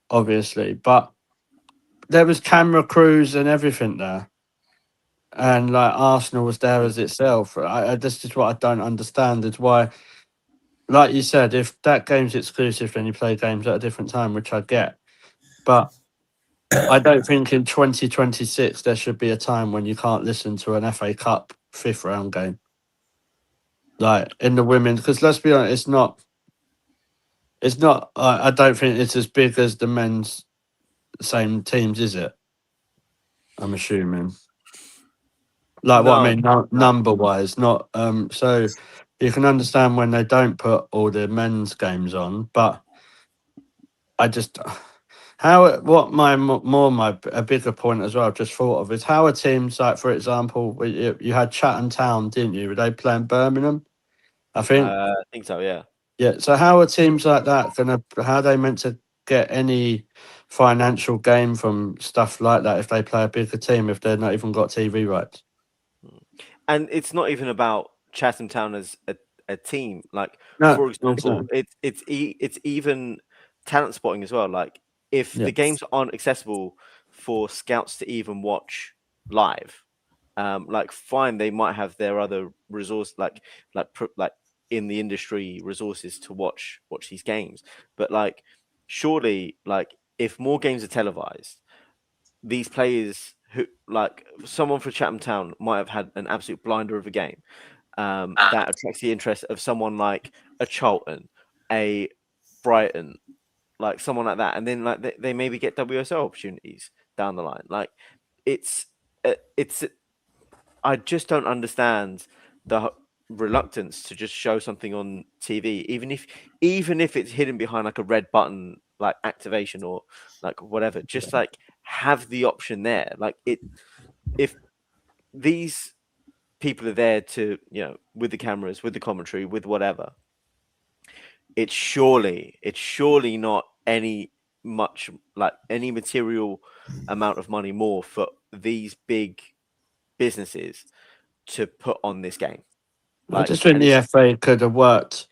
obviously. But there was camera crews and everything there, and like Arsenal was there as itself. This is what I don't understand, is why, like you said, if that game's exclusive, then you play games at a different time, which I get. But I don't think in 2026 there should be a time when you can't listen to an FA Cup 5th round game. Like in the women's, because let's be honest, it's not. I don't think it's as big as the men's same teams, is it? I'm assuming. Like, what I mean, number wise, not. So you can understand when they don't put all the men's games on, but I just a bigger point as well, I've just thought of, is how are teams like, for example, you had Chatham Town, didn't you? Were they playing Birmingham? I think so, yeah. Yeah. So how are teams like that how are they meant to get any financial gain from stuff like that if they play a bigger team, if they're not even got TV rights? And it's not even about Chatham Town as a team. Like, for example, it's even talent spotting as well. Like, if the games aren't accessible for scouts to even watch live, like, fine, they might have their other resource, like in the industry resources to watch these games. But like, surely, like, if more games are televised, these players who, like, someone from Chatham Town might have had an absolute blinder of a game that attracts the interest of someone like a Charlton, a Brighton, like someone like that, and then like they maybe get WSL opportunities down the line. Like, it's I just don't understand the reluctance to just show something on TV, even if it's hidden behind like a red button, like activation or like whatever. Just like have the option there. Like, if these people are there to, with the cameras, with the commentary, with whatever, it's surely not any material amount of money more for these big businesses to put on this game. I just think the FA could have worked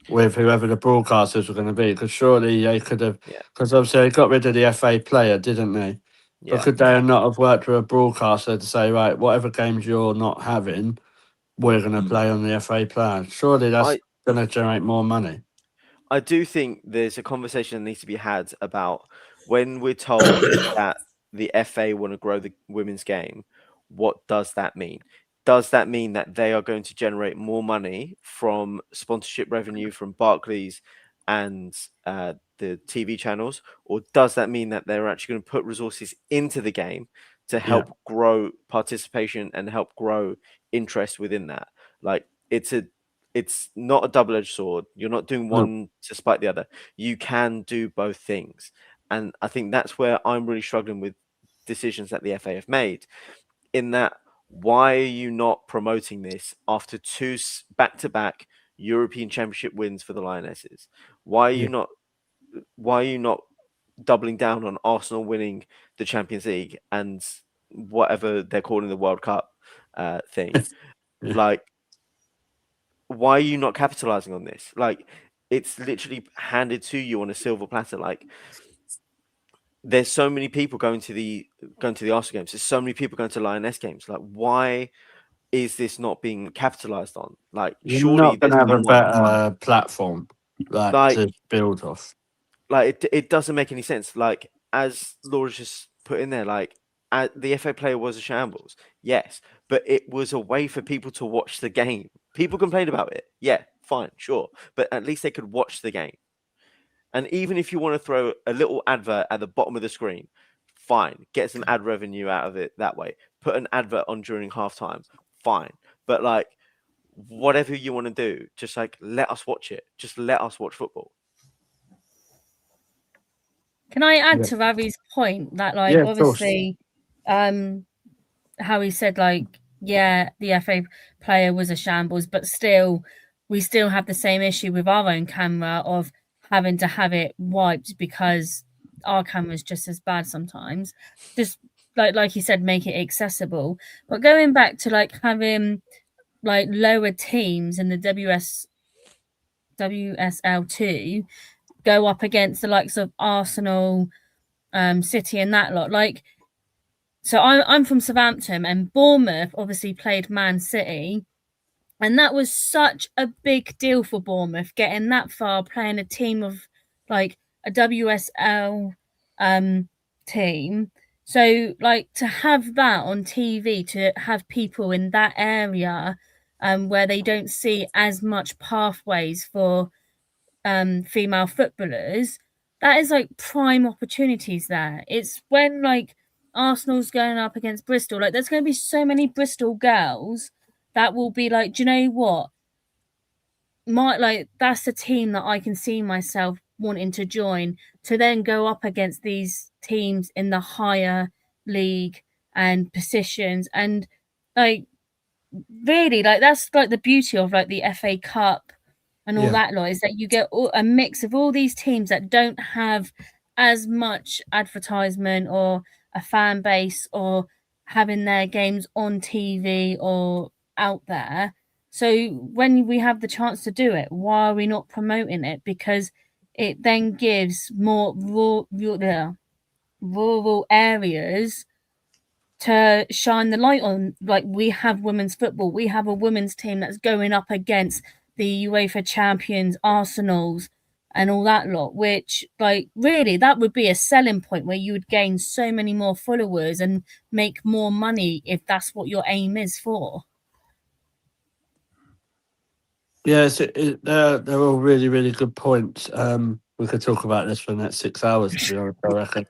with whoever the broadcasters were going to be, because surely they could have, because obviously they got rid of the FA player, didn't they? Yeah. But could they not have worked with a broadcaster to say, right, whatever games you're not having, we're going to play on the FA player? Surely that's going to generate more money. I do think there's a conversation that needs to be had about when we're told that the FA want to grow the women's game, what does that mean? Does that mean that they are going to generate more money from sponsorship revenue from Barclays and the TV channels? Or does that mean that they're actually going to put resources into the game to help grow participation and help grow interest within that? Like, it's not a double-edged sword. You're not doing one to spite the other. You can do both things. And I think that's where I'm really struggling with decisions that the FA have made, in that, why are you not promoting this after 2 back-to-back European Championship wins for the Lionesses? Why are you not doubling down on Arsenal winning the Champions League and whatever they're calling the World Cup thing? Like, why are you not capitalizing on this? Like, it's literally handed to you on a silver platter. Like, there's so many people going to the Arsenal games. There's so many people going to Lioness games. Like, why is this not being capitalized on? Like, You're surely not going there's to have a someone better platform to build off. Like, it doesn't make any sense. Like, as Laura just put in there, like, the FA player was a shambles, yes, but it was a way for people to watch the game. People complained about it, yeah, fine, sure, but at least they could watch the game. And even if you want to throw a little advert at the bottom of the screen, fine, get some ad revenue out of it that way. Put an advert on during halftime, fine. But like, whatever you want to do, just like, let us watch it. Just let us watch football. Can I add to Ravi's point that, like, obviously, how he said, like, yeah, the FA player was a shambles, but still, we still have the same issue with our own camera of having to have it wiped because our camera's just as bad sometimes. Just like you said, make it accessible. But going back to like having like lower teams in the WSL2 go up against the likes of Arsenal, City, and that lot. Like, so I'm from Southampton, and Bournemouth obviously played Man City, and that was such a big deal for Bournemouth getting that far, playing a team of like a WSL team. So like to have that on TV, to have people in that area where they don't see as much pathways for female footballers, that is like prime opportunities there. It's when like Arsenal's going up against Bristol, like there's going to be so many Bristol girls that will be like, do you know what? That's a team that I can see myself wanting to join, to then go up against these teams in the higher league and positions. And like really, like that's like the beauty of like the FA Cup and all that lot, is that you get a mix of all these teams that don't have as much advertisement or a fan base or having their games on TV or out there. So when we have the chance to do it, why are we not promoting it? Because it then gives more rural areas to shine the light on. Like, we have women's football, we have a women's team that's going up against the UEFA champions, Arsenal's, and all that lot, which, like, really, that would be a selling point where you would gain so many more followers and make more money if that's what your aim is for. Yes, they're all really, really good points. We could talk about this for the next 6 hours, to be honest, I reckon.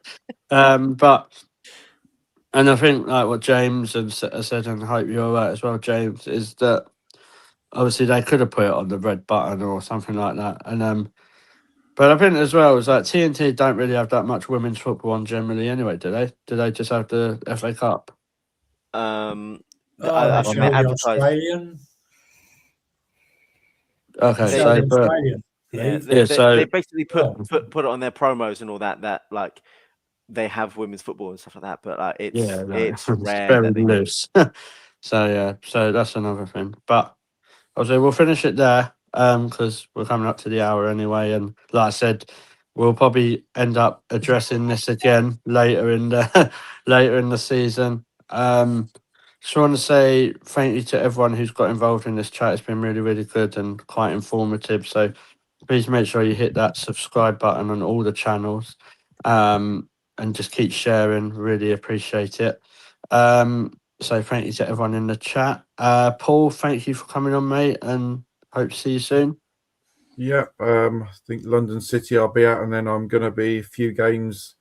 And I think, like what James has said, and I hope you're right as well, James, is that obviously they could have put it on the red button or something like that. And but I think as well is like TNT don't really have that much women's football on generally anyway, do they? Do they just have the FA Cup? They think show they the advertise. Australian. Okay, They They- show so the but Australian. Yeah, league. they basically Yeah. put it on their promos and all that like they have women's football and stuff like that. But like yeah, no, it's rare very that they do. loose. So yeah, so that's another thing. But obviously we'll finish it there because we're coming up to the hour anyway, and like I said, we'll probably end up addressing this again later in the later in the season. Just want to say thank you to everyone who's got involved in this chat. It's been really, really good and quite informative. So please make sure you hit that subscribe button on all the channels, and just keep sharing. Really appreciate it. So thank you to everyone in the chat. Paul, thank you for coming on, mate, and hope to see you soon. Yeah, I think London City I'll be at, and then I'm going to be a few games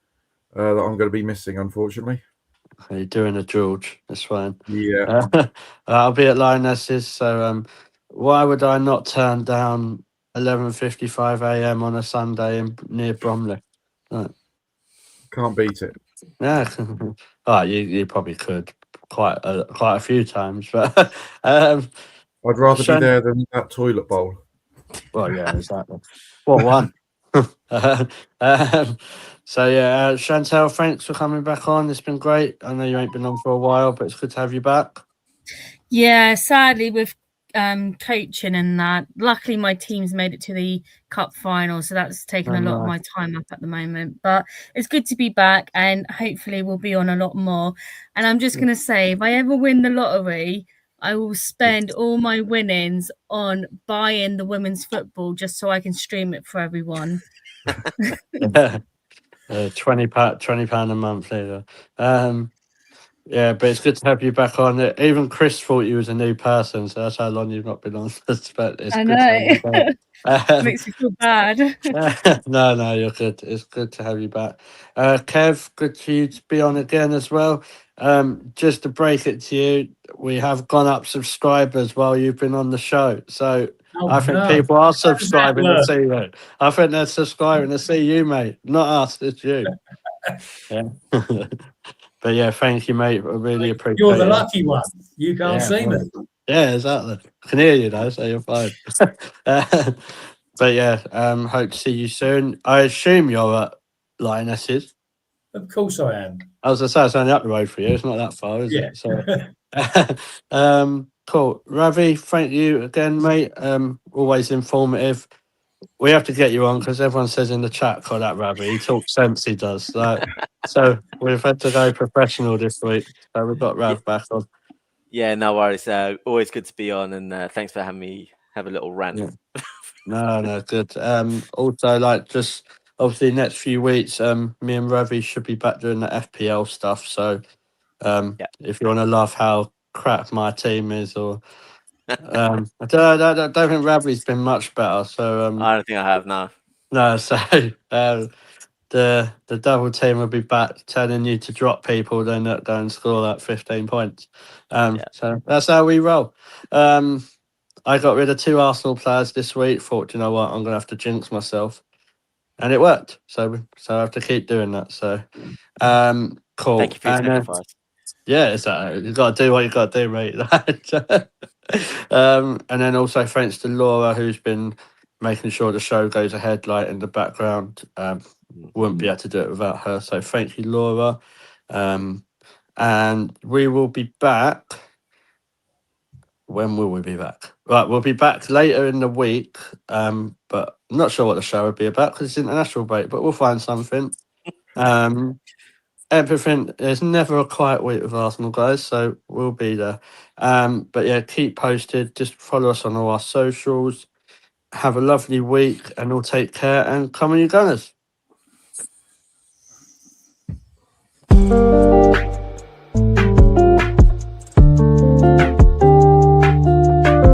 that I'm going to be missing, unfortunately. You're doing a George. That's fine. Yeah, I'll be at Lionesses. So why would I not turn down 11:55 a.m. on a Sunday near Bromley? can't beat it. Yeah, oh, you probably could quite a few times, but I'd rather be Shan- there than that toilet bowl. well, yeah, exactly. What one? So yeah, Chantel, thanks for coming back on. It's been great. I know you ain't been on for a while, but it's good to have you back. Yeah, sadly with coaching and that, luckily my team's made it to the cup final, so that's taken a lot of my time up at the moment. But it's good to be back, and hopefully we'll be on a lot more. And I'm just gonna say, if I ever win the lottery, I will spend all my winnings on buying the women's football just so I can stream it for everyone. £20 a month later. Yeah, but it's good to have you back on. Even Chris thought you was a new person, so that's how long you've not been on. But it's I good to have you know. back. Makes me feel bad. No, you're good. It's good to have you back. Kev, good for you to be on again as well. Just to break it to you, we have gone up subscribers while you've been on the show. So I think people are subscribing to see you. I think they're subscribing to see you, mate. Not us, it's you. Yeah. But yeah, thank you, mate. I really appreciate it. You're the lucky one. You can't see me. Yeah, exactly. I can hear you though, so you're fine. But yeah, hope to see you soon. I assume you're at Lionesses. Of course I am. I was gonna say it's only up the road for you. It's not that far, is it? So, cool. Ravi, thank you again, mate. Always informative. We have to get you on because everyone says in the chat, "Call that Ravi. He talks sense. He does." So we've had to go professional this week. So we've got Rav back on. Yeah, no worries. Always good to be on, and thanks for having me have a little rant. Yeah. No, good. Also, like, just obviously next few weeks, me and Ravi should be back doing the FPL stuff. So, if you want to laugh how crap my team is, or I don't think Ravi's been much better. So, I don't think I have now. no. So, the double team will be back, telling you to drop people, then not go and score like 15 points. So that's how we roll. I got rid of 2 Arsenal players this week. Thought, you know what, I'm gonna have to jinx myself, and it worked. So I have to keep doing that. So, cool. Thank you for your sacrifice. Yeah, exactly. You got to do what you got to do, mate. And then also thanks to Laura, who's been making sure the show goes ahead, like in the background. Wouldn't be able to do it without her. So thank you, Laura. And we will be back. When will we be back? Right, we'll be back later in the week, but I'm not sure what the show will be about because it's international break, but we'll find something. Everything, there's never a quiet week with Arsenal, guys, so we'll be there. But yeah, keep posted. Just follow us on all our socials. Have a lovely week, and all take care. And come on, you Gunners.